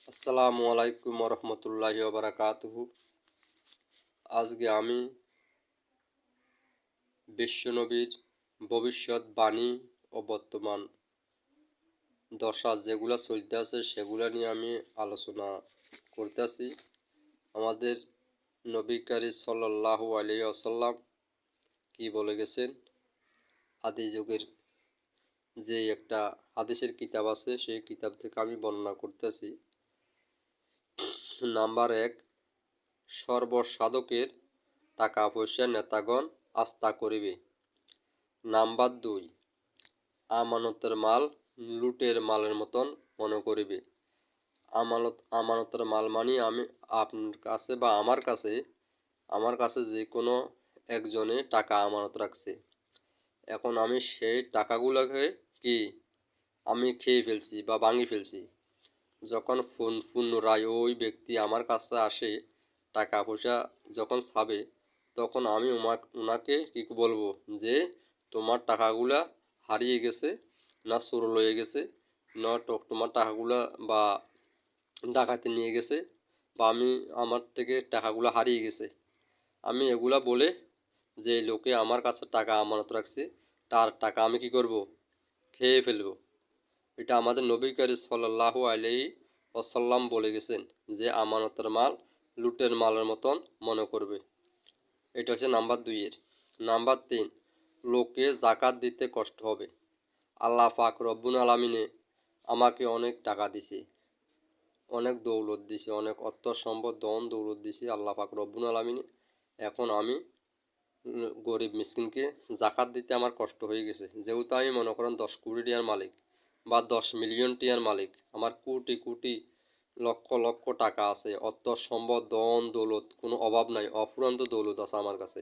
আসসালামু আলাইকুম রহমতুল্লাহি ওয়া বারাকাতুহু। আজকে আমি বিশ্বনবীর ভবিষ্যৎবাণী ও বর্তমান দশা যেগুলা চলতে আছে সেগুলা নিয়ে আমি আলোচনা করতেছি। আমাদের নবী কারীম সাল্লাল্লাহু আলাইহি ওয়াসাল্লাম কি বলে গেছেন, আদি যুগের যে একটা হাদিসের কিতাব আছে সেই কিতাব থেকে আমি বর্ণনা করতেছি। নাম্বার 1, সর্বসাধকের টাকা পয়সা নেতাগণ আস্থা করিবে। নাম্বার 2, আমানতের মাল লুটের মালের মতন মনে করিবে। আমানতের মাল মানে আমি আপনার কাছে বা আমার কাছে যে কোনো একজনে টাকা আমানত রাখছে। এখন আমি সেই টাকাগুলোকে আমি খেয়ে ফেলছি বা ভাঙি ফেলছি। যখন পুনরায় ওই ব্যক্তি আমার কাছে আসে টাকা পয়সা যখন চাবে, তখন আমি ওনাকে কি বলবো যে তোমার টাকাগুলা হারিয়ে গেছে, না চোর লয়ে গেছে, না তোমার টাকাগুলা বা ডাকাতি নিয়ে গেছে, বা আমার থেকে টাকাগুলা হারিয়ে গেছে। আমি এগুলা বলে যে লোকে আমার কাছে টাকা আমানত রাখছে তার টাকা আমি কি করব, খেয়ে ফেলবো। এটা আমাদের নবী কারীম সাল্লাল্লাহু আলাইহি ওয়াসাল্লাম বলে গেছেন যে আমানতের মাল লুটের মালের মতন মনে করবে। এটা হচ্ছে নাম্বার 2 এর। নাম্বার 3, লোকে যাকাত দিতে কষ্ট হবে। আল্লাহ পাক রব্বুল আলামিনে আমাকে অনেক টাকা দিছে, অনেক দৌলত দিছে, অনেক অর্থ সম্পদ ধন দৌলত দিছে আল্লাহ পাক রব্বুল আলামিনে। এখন আমি গরিব মিসকিনকে যাকাত দিতে আমার কষ্ট হয়ে গেছে। যেহেতু আমি মনে করেন 10 কোটি টাকার মালিক বা 10 মিলিয়ন টাকার মালিক, আমার কোটি কোটি লক্ষ লক্ষ টাকা আছে, অর্থ সম্পদ ধন দৌলত কোনো অভাব নাই, অফুরন্ত দৌলত আছে আমার কাছে।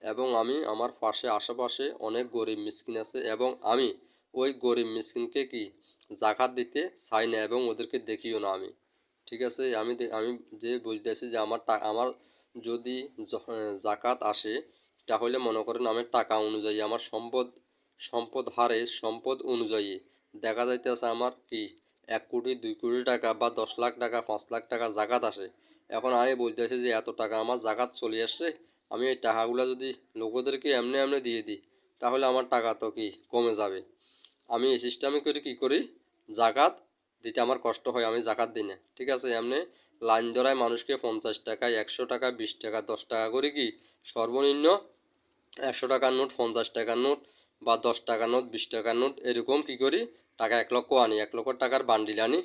এবং আমি আমার আশেপাশে অনেক গরিব মিসকিন আছে, এবং আমি ওই গরিব মিসকিনকে যাকাত দিতে চাই না এবং ওদেরকে দেখিও না আমি। ঠিক আছে, আমি যে বলতেছি যে আমার যদি যাকাত আসে, তাহলে মনে করেন আমার টাকা অনুযায়ী আমার সম্পদ হারে সম্পদ অনুযায়ী দেখা যাইতেছে আমার 1 কোটি 2 কোটি টাকা বা 10 লাখ টাকা 5 লাখ টাকা যাকাত আসে। এখন আমি বলতেছি যে এত টাকা আমার যাকাত চলে আসছে, আমি এই টাকাগুলো যদি লোকদেরকে এমনি এমনি দিয়ে দিই তাহলে আমার টাকা তো কমে যাবে। আমি এই সিস্টেমে করি যাকাত দিতে আমার কষ্ট হয়, আমি যাকাত দিই না। ঠিক আছে, এমনি লাইন ধরায় মানুষকে 50 টাকা 100 টাকা 20 টাকা 10 টাকা করে সর্বনিম্ন 100 টাকার নোট 50 টাকার নোট বা 10 টাকার নোট 20 টাকার নোট এরকম করি টাকা 1 লক্ষ আনি, 1 লক্ষ টাকার বান্ডিল আনি,